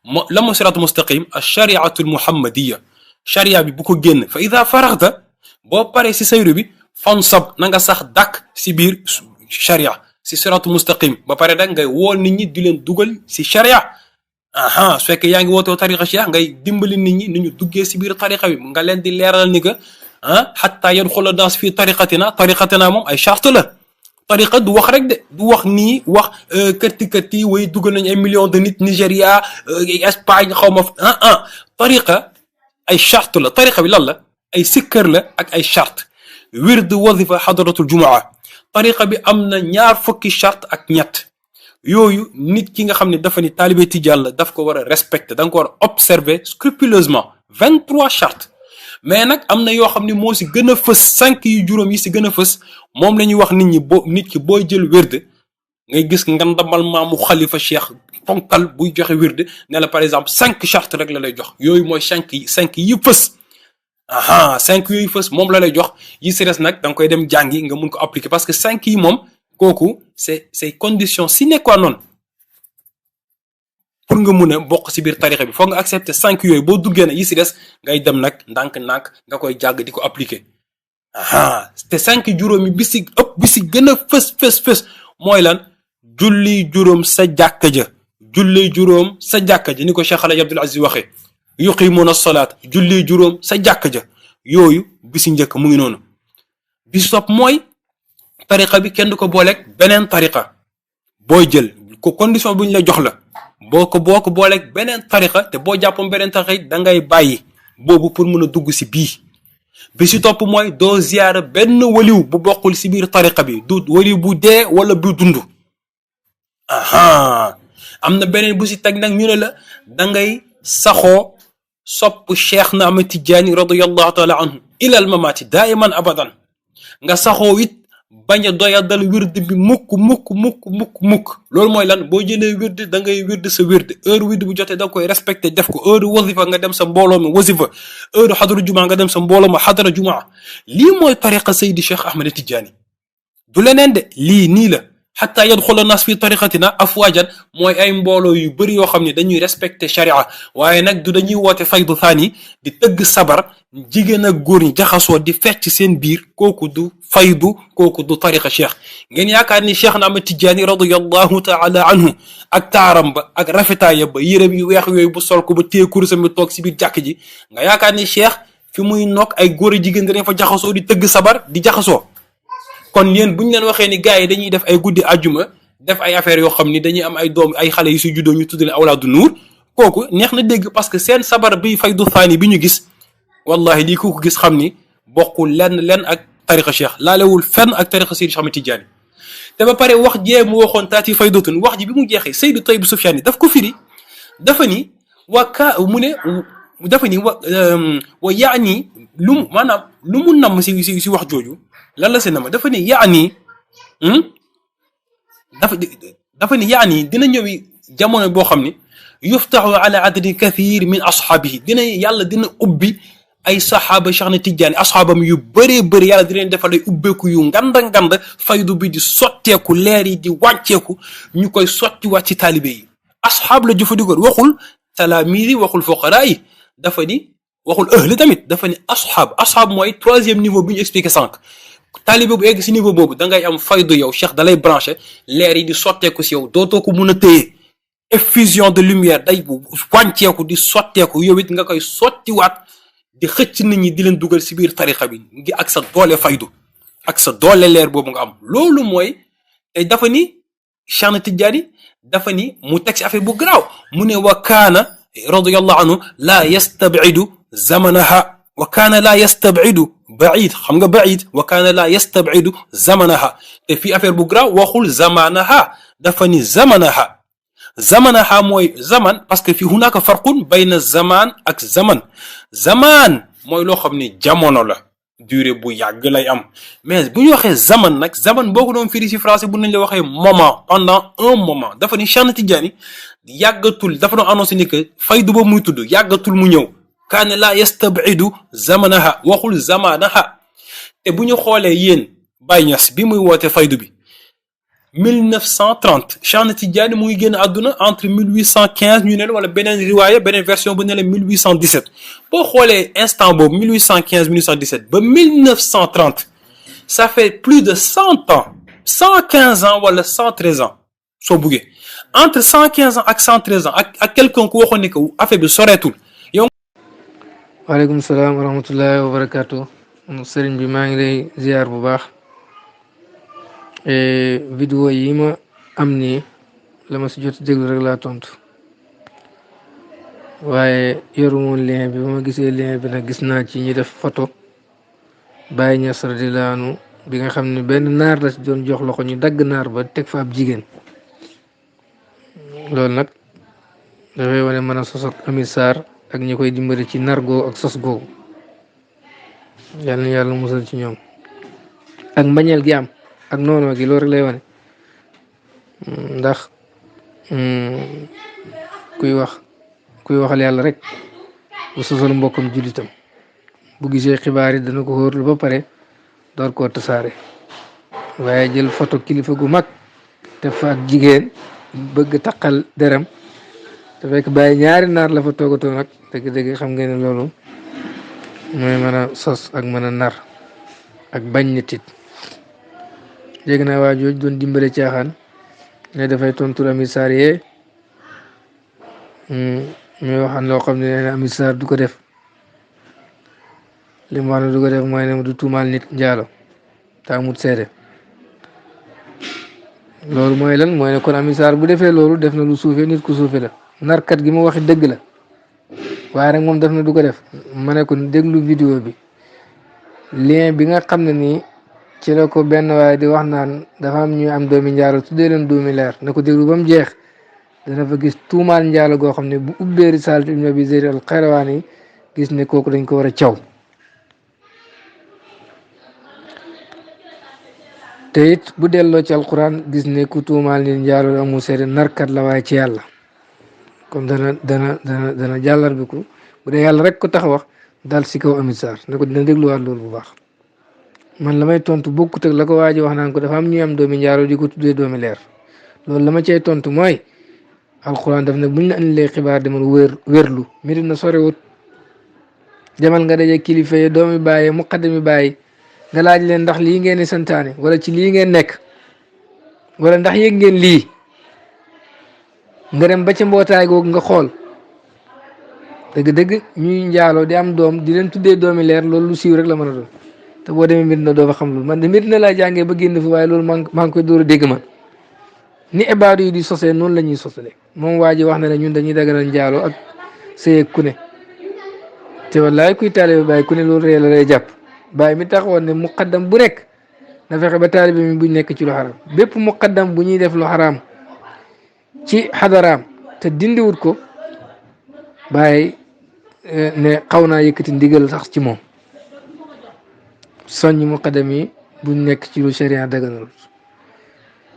la mooy siraatu mustaqim ash-shari'atu al-muhammadiya sharia bi bu ko génn fa ida faraxta boo paree si sayru bi fansab na nga sax dàkk si biir sharia si siraatu mustaqim ba pare nag ngay woo nit ñi di leen dugal si sharia aha su fekkee yaa ngi wootoo tariqa cheikh ngay dimbali nit ñi ni ñu duggee si biir tariqa bi nga leen di leeral ni que xatta yadxula naas fii tariqatina moom ay charte la tariqa du wax rek de du wax nii wax kërti way dugal nañ ay millions de nit Nigéria Espagne xaw ma tariqa ay charte la tariqa bi lan la ay sikkër la ak ay charte wird wazifa xadaratul jumaa tariqa bi am na 20 charte ak ñett yooyu nit ki nga xam ne dafa ni taalibe tijaan la daf ko war a respecter da nga ko war a observer scrupuleusement 23 charte mais nag am na yoo xam ne moo si gën a fës 5 yu juróom yi si gën a fës moom la ñuy wax nit ñi nit ki booy jël wird ngay gis nga ndamal maamu xalifa cheikh ponkal buy joxe wird ne la par exemple 5 charte rek la lay jox yooyu mooy 5 yi fës aha 5 yooyu fës moom la lay jox yi si des nag da nga koy dem jàngi nga mun ko appliquer parce que 5 yi moom kooku c'est condition sine qua non pour nga mun a bokk si biir tarixa bi foog nga accepter 5 yooyu boo duggee na yi si des ngay dem nag ndànk-ndànk nga koy jàgg di ko appliquer aha te 5 juróomi bi si ëpp bi si gën a fës mooy lan julli juróom sa jàkka ja julli juróom sa jàkka ja ni ko Cheikh Alaaji Abdul Aziz waxee yuqimuuna salaat julli juróom sa jàkka ja yooyu bi si njëkk mu ngi noonu bi si topp mooy tariqa bi kenn du ko booleeg beneen tariqa booy jël ko condition bu ñu la jox la boo ko booleeg beneen tariqa te boo jàppoon beneen tariqa da ngay bàyyi boobu pour mën a dugg si bii bi si topp mooy doo ziyaara benn waliw bu bokkul si biir tariqa bi du waliw bu dee wala bu dund aha am na beneen bu si teg nag ñu ne la da ngay saxoo sopp Cheikh na Ahmed Tidiane radiyallahu taala anhu ilal mamaati daiman abadan nga saxoo it bañ a doyadal wird bi mukk loolu mooy lan boo jëlee wird da ngay wird sa wird heure wird bu jotee da nga koy respecté def ko heure wasifa nga dem sa mbooloo mi wasifa heure xadara jumaa nga dem sa mbooloo ma xadara jumaa lii mooy tariqa Seydi Cheikh Ahmed Tidiane du leneen de lii nii la xataa yadxula naas fi tariqatina afwajan mooy ay mbooloo yu bëri yoo xam ne dañuy respecté sharia waaye nag du dañuy woote faydu thani di tëgg sabar jigéen ak góor ñi jaxasoo di fecc seen biir kooku du faydu kooku du tariqa cheikh ngeen yaakaar ni Cheikh na Ahmed Tidiane radiyallahu taala anhu ak taaram ba ak rafetaaya ba yërëm yu weex yooyu bu sol ko ba téye kurusam bi toog si biir jàkk ji nga yaakaar ni cheikh fi muy nokk ay góor jigéen dañ fa jaxasoo di tëgg sabar di jaxasoo kon yéen bu ñu leen waxee ni gars yi dañuy def ay guddi àjjuma def ay affaires yoo xam ni dañuy am ay doom ay xale yu si juddoo ñu tudd leen awlaadu nuur kooku neex na dégg parce que seen sabar bi faydu thani bi ñu gis wallahi lii ku ko gis xam ni bokkul lenn ak tariqa cheikh laalewul fenn ak tariqa Seydi Cheikh Ahmed Tidiane te ba pare wax jee mu waxoon taati faydatun wax ji bi mu jeexee Seydou Tayyib Soufiane daf ko firi dafa ni dafa ni wa yaani lu maanaam lu mu namm si wax jooju lan la si nama dafa ni yaani dafa ni yaani dina ñëwi jamono boo xam ni yuftaxu ala adadin kathir min ashaabihi yàlla dina ubbi ay saxaaba Cheikh na Tidiane asxaabam yu bëree bëri yàlla di leen defal ay ubbeeku yu nganda faydu bi di sotteeku leer yi di wàcceeku ñu koy sottiwaat ci taalibe yi asxaab la jëfandikoo waxul talaamiid yi waxul foqaraa yi dafa ni waxul ahli tamit dafa ni asxaab mooy 3e niveau bi ñu expliqué sànq taalibe bu egg si niveau boobu da ngay am faydu yow Cheikh da lay branché leer yi di sotteeku si yow dootoo ko mun a téye effusion de lumière day wànceeku di sotteeku yow it nga koy sottiwaat di xëcc nit ñi di leen dugal si biir tarixa bi ngi ak sa doole faydu ak sa doole leer boobu nga am loolu mooy te dafa ni Cheikh na Tidiane dafa ni mu teg si affaire bu garaaw mu ne wa kaana radiyallahu anhu laa yastabidu zamanaha wa kaana laa yastabidu baid xam nga baid wa kaana laa yastabidu zamanaha te fii affaire bu garaaw waxul zamanaha dafa ni zamanaha mooy zaman parce que fii hunaka farqun bayna zaman ak zaman mooy loo xam ni jamono la durée bu yàgg lay am mais bu ñu waxee zaman boo ko doon firi si français bu nañ la waxee moment pendant un moment dafa ni Cheikh Tidiane yàggatul dafa doon annoncé ni que faydu ba muy tudd yàggatul mu ñëw kaane laa yastabidu zamanaha waxul zamanaha te bu ñu xoolee yéen Baye Niass bi muy woote faydu bi 1930 Cheikh Ahmed Tidiane mu ngi génn àdduna entre 1815 ñu ne la wala beneen riwaaya beneen version bu ne la 1817 boo xoolee instant boobu 1815 1817 ba 1930 ça fait plus de 100 ans 115 ans wala 113 ans soo buggee entre 115 ans ak 113 ans ak quelqu'un ku waxoon ne que affaire bi soreetul yow. waaleykum salaam wa rahmatullahi wa barakaatu. sëriñ bi maa ngi lay ziar bu baax. vidéo yi ma am nii la ma si jot déglu rek laa tontu waaye yoru woon lien bi ba ma gisee lien bi nag gis naa ci ñi def photo Baye Niass radiyallaahu anhu bi nga xam ne benn naar la si doon jox loxo ñu dagg naar ba teg fa ab jigéen loolu nag dafay wane mën a sos ak Ami Sarr ak ñi koy dimbali ci nargoo ak sos googu yàlla na yàlla musal ci ñoom ak mbañeel gi am ak noonu gi loolu rek lay wane ndax kuy waxal yàlla rek bu sosal mbokkam jullitam bu gisee xibaar yi dana ko xóorlu ba pare door koo tasaare waaye jël photo kilifa gu mag def fa ak jigéen bëgg taqal deram te fekk bàyyi ñaari naar la fa toogatoo nag dëgg-dëgg xam ngeen ne loolu mooy mën a sos ak mën a nar ak bañ nit it dégg naa waa jooj doon dimbale caaxaan ne dafay tontu Ami Sarr yee muy waxaan loo xam ne nee na Ami Sarr du ko def li mu wax ne du ko def mooy ne du tuumaal nit njaalo te amut seede loolu mooy lan mooy ne kon Ami Sarr bu defee loolu def na lu suufee nit ku suufe la narkat gi ma waxi dëgg la waaye nag moom def na du ko def ma ne ko déglu vidéo bi lien bi nga xam ne nii ci la ko benn waaye di wax naan dafa am ñuy am doomi njaalo tuddee leen doomi leer na ko déglu ba mu jeex dana fa gis tuumaal njaalo goo xam ne bu ubbee Risaalat Ibn Abi Zayd al-Qayrawaan gis ne kooku dañ ko war a caw te it bu delloo ci alquran gis ne ku tuumaal nit njaalo amul seede narkat la waaye ci yàlla kon dana jàllar bi ku bu dee yàlla rek ko tax wax dal si kaw Ami Sarr ne ko dina dégluwaat loolu bu baax man la may tontu bokkut ak la ko waa ji wax naan ko dafa am ñuy am doomi njaalo di ko tuddee doomi leer loolu la ma cay tontu mooy alquran daf ne buñ la andilee xibaar demal wérlu mbir na sorewut demal nga daje kilifa yi doomi bàyyi muqaddami bàyyi nga laaj leen ndax lii ngeen di santaane wala ci lii ngeen nekk wala ndax yëg ngeen lii nga dem ba ca mbootaay googu nga xool dëgg-dëgg ñuy njaaloo di am doom di leen tuddee doomi leer loolu lu siiw rek la mën a doon te boo demee mbir na doo fa xam loolu man de mbir na laa jàngee ba génn fi waaye loolu maa ngi koy door a dégg man ni ibaadu yi di sosee noonu la ñuy sosale moom waa ji wax na ne ñun dañuy daganal njaaloo ak sëy ku ne te wallaay kuy taalibe bàyyi ku ne loolu ree la lay jàpp bàyyi mi taxawoon ne muqaddam bu nekk na fexe ba taalibe mi buñ nekk ci lu xaraam bépp muqaddam bu ñuy def lu xaraam ci xadaraam te dindiwut ko bàyyi ne xaw naa yëkkati ndigal sax ci moom soññ muqaddam yi buñ nekk ci lu sharia daganal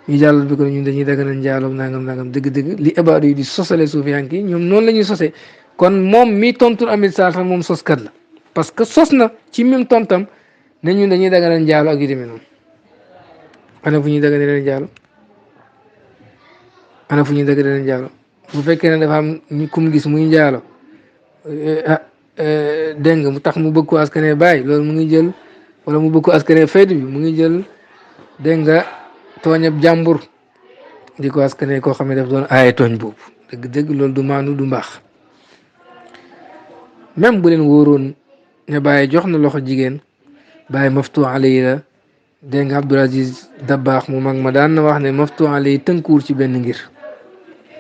ñu jàllal bi ko ñun dañuy daganal njaaloom nangam dëgg-dëgg li ibaadu yi di sosale suufiyank yi ñoom noonu la ñuy sosee kon moom mi tontul Ami Sarr sax moom soskat la parce que sos na ci même tontam ne ñun dañuy daganal njaalo ak yu demee noonu ana fu ñuy daganal njaalo ana fu ñuy daganal njaalo bu fekkee ne dafa am kum gis muy njaalo dégg nga mu tax mu bëgg ko askane bàyyi loolu mu ngi jël wala mu bëgg ko askane faydu bi mu ngi jël dégg nga tooñab jàmbur di ko askane koo xam ne daf doon aaye tooñ boobu dëgg-dëgg loolu du maanu du mbaax même bu leen wóoroon ne bàyyi jox na loxo jigéen bàyyi maftu alayhi la dégg nga Abdul Aziz Dabbaax mu mag ma daan na wax ne maftu alayhi tënkuwul ci benn ngir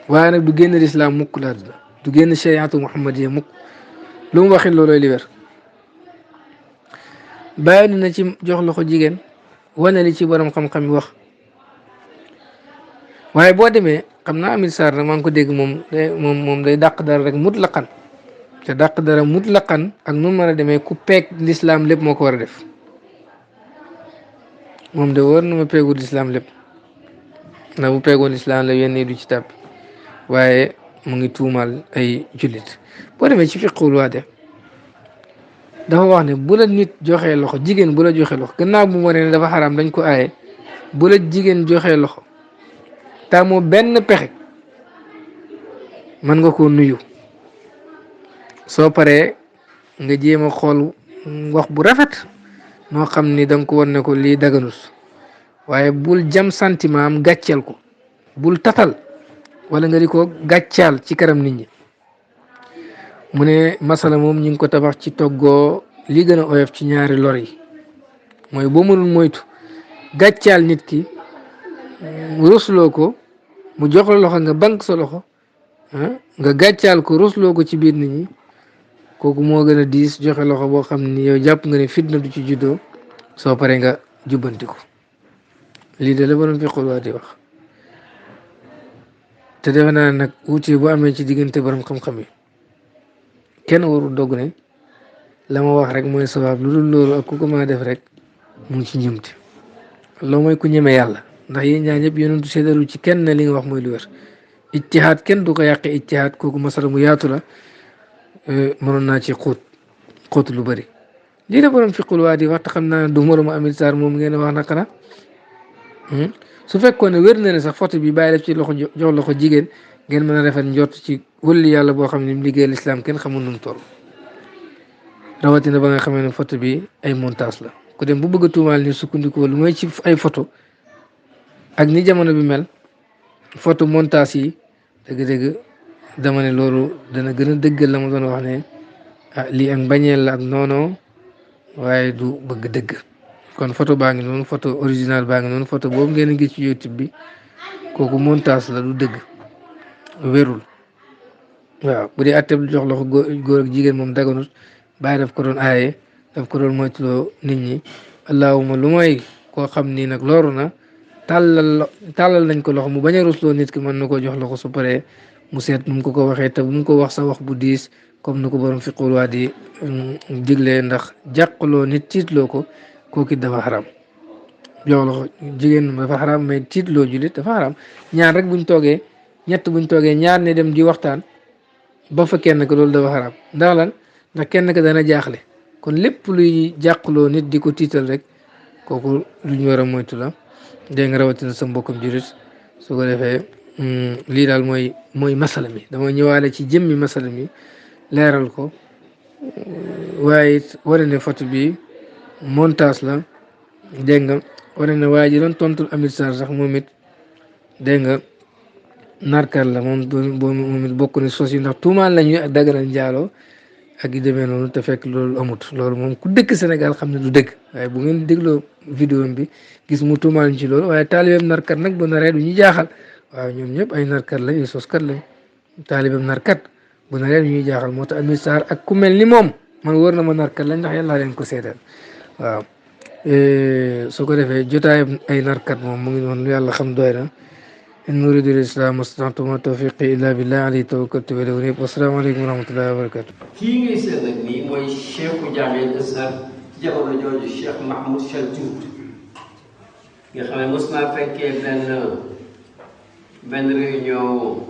waaye nag du génn lislaam mukk la du génn shariatu muhammadiya mukk lu mu waxit loolooy li wér bàyyi dina ci jox loxo jigéen wane li ci borom xam-xam yi wax waaye boo demee xam naa Ami Sarr nag maa ngi ko dégg moom day dàq dara rek mutlaqan te dàq dara mutlaqan ak nu mën a demee ku peeg lislaam lépp moo ko war a def moom de wóor na ma peegul lislaam lépp ndax bu peegoon lislaam la yenn du ci tàbbi waaye mu ngi tuumaal ay jullit boo demee ci fiqhul waade dafa wax ne bu la nit joxee loxo jigéen bu la joxee loxo gannaaw bu mu waree ne dafa xaraam dañ ko aaye bu la jigéen joxee loxo taamoo benn pexe mën nga koo nuyu soo paree nga jéem a xool wax bu rafet noo xam ni da nga ko wan ne ko lii daganus waaye bul jam sentiment am gàcceel ko bul tatal wala nga di ko gàccaal ci kanam nit ñi mu ne masala moom ñu ngi ko tabax ci toggoo li gën a oyof ci ñaari lor yi mooy boo mënul moytu gàccaal nit ki rusloo ko mu jox la loxo nga bank sa loxo nga gàccaal ko rusloo ko ci biir nit ñi kooku moo gën a diis joxe loxo boo xam ni yow jàpp nga ne fitna du ci juddoo soo paree nga jubbanti ko lii de la borom fiqul waa di wax te defe naa nag wuute bu amee ci diggante borom xam-xam yi kenn warul dogg ne la ma wax rek mooy sawaab lu dul loolu ak ku ko mën a def rek mu ngi ci njumte loolu mooy ku ñeme yàlla ndax yéen ñaar ñëpp yonentu séddalu ci kenn li nga wax mooy lu wér ijtihaad kenn du ko yàqee ijtihaad kooku masala mu yaatu la mënoon naa ci xóot lu bëri lii la borom fiqul waa di wax te xam naa du moromu Amit Sarr moom ngeen wax naka la su fekkoon ne wér na ne sax photo bi bàyyi def ci loxo jox loxo jigéen ngeen mën a rafet njort ci wëlli yàlla boo xam ne mu liggéey lislaam kenn xamul nu mu toll rawatina ba nga xamee ne photo bi ay montage la ku dem bu bëgg a tuumaal ni sukkandikoo lu mooy ci ay photo ak ni jamono bi mel photo montage yi dëgg-dëgg dama ne loolu dana gën a dëggal la ma doon wax ne lii ak mbañeel la ak noonoo waaye du bëgg dëgg kon photo baa ngi noonu photo original baa ngi noonu photo boobu ngeen a gis ci YouTube bi kooku montage la du dëgg wérul waaw bu dee atteb jox loxo góor ak jigéen moom daganut bàyyi daf ko doon aaye daf ko doon moytuloo nit ñi allahuma lu mooy koo xam ni nag loru na tàllal nañ ko loxo mu bañ a rusloo nit ki mën na koo jox loxo su paree mu seet nu mu ko waxee te bu mu ko wax sa wax bu diis comme ni ko borom fiqul waa di diglee ndax jàqloo nit tiitloo ko kooku dafa xaram jox loxo jigéen dafa xaram mais tiitloo julit dafa xaram ñaar rek buñ toogee ñett buñ toogee ñaar ne dem di waxtaan ba fa kenn ko loolu dafa xaram ndax lan ndax kenn ko dana jaaxle kon lépp luy jàqloo nit di ko tiital rek kooku lu ñu war a moytu la dégg nga rawatina sa mbokkam julit su ko defee lii daal mooy masala mi dama ñëwaale ci jëmmi masala mi leeral ko waaye it wane ne photo bi montage la dégg nga wane ne waaye ji doon tontul Amit Sarr sax moom it dégg nga narkal la moom it bokk ne sos yi ndax tuumaal lañuy ak daganal njaaloo ak yu demee noonu te fekk loolu amut loolu moom ku dëkk Sénégal xam ne du dëgg waaye bu ngeen dégloo vidéo bi gis mu tuumaal ñu ci loolu waaye taalibeem narkat nag bu naree du ñu jaaxal waaw ñoom ñëpp ay narkat lañ ay soskat lañ taalibeem narkat bu naree du ñuy jaaxal moo tax Amit Sarr ak ku mel ni moom man wóor na ma narkat lañ ndax yàlla leen ko seetal waaw su ko defee jotaay ay narkat moom mu ngi noonu yàlla xam doy na in uridu l-islaah mastata'tu wa ma tawfiqi illa billah alayhi tawakkaltu wa ilayhi unib wassalaamu aleykum wa rahmatullahi wa barakatu kii ngay seet nag nii mooy cheikhu jaami'at Azhar ci jamono jooju Cheikh Mahmoud Chaltout nga xam ne mos naa fekkee benn réunion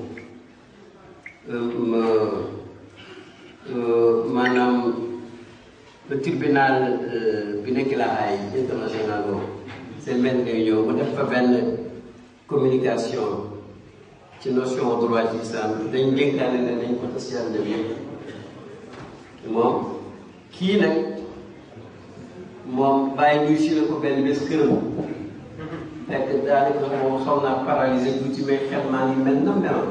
maanaam le tribunal bi nekk la ay international boobu seen benn réunion mu def fa benn communication ci notion droit ci islam dañ dénkaane ne dañ ko tas yàlla dem yëpp moom kii nag moom bàyyi ñuy si la ko benn bés këram fekk daanaka moom xaw naa paralysé tuuti mais xel maa ngi mel na meloon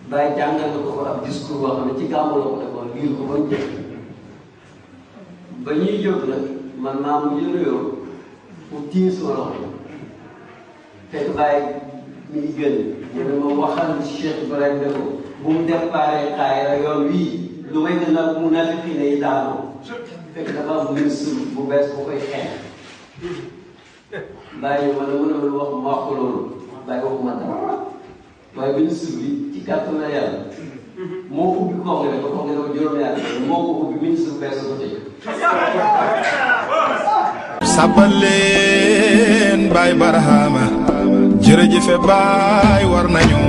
bàyyi jàngal na ko ko ab discours boo xam ne ci gàmmu la ko defoon lii ko ba mu jëkk ba ñuy jóg nag man maa mu yënuyoo mu tiim suma loxo fekk bàyyi mi ngi gën mu ne ma waxal Cheikh Ibrahim ne ko bu mu déparé Kaayra yoon wii lu may gën a munafiqiin yi daanoo fekk dafa am ministre bu bees bu koy xeex bàyyi ma ne mu ne ma wax ma wax ko loolu bàyyi waxuma dara waaye ministre bi ci kàttan na yàlla moo ubbi congrès ba congrès ba juróom-ñaari moo ko ubbi ministre bu bees ko tëj sabal leen Baay Barhama jërëjëfe Baay war nañu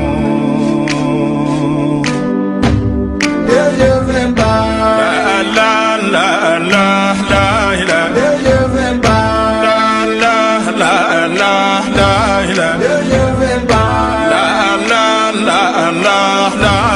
jërëjëfe Baay la la la la la jërëjëfe Baay la la la la la la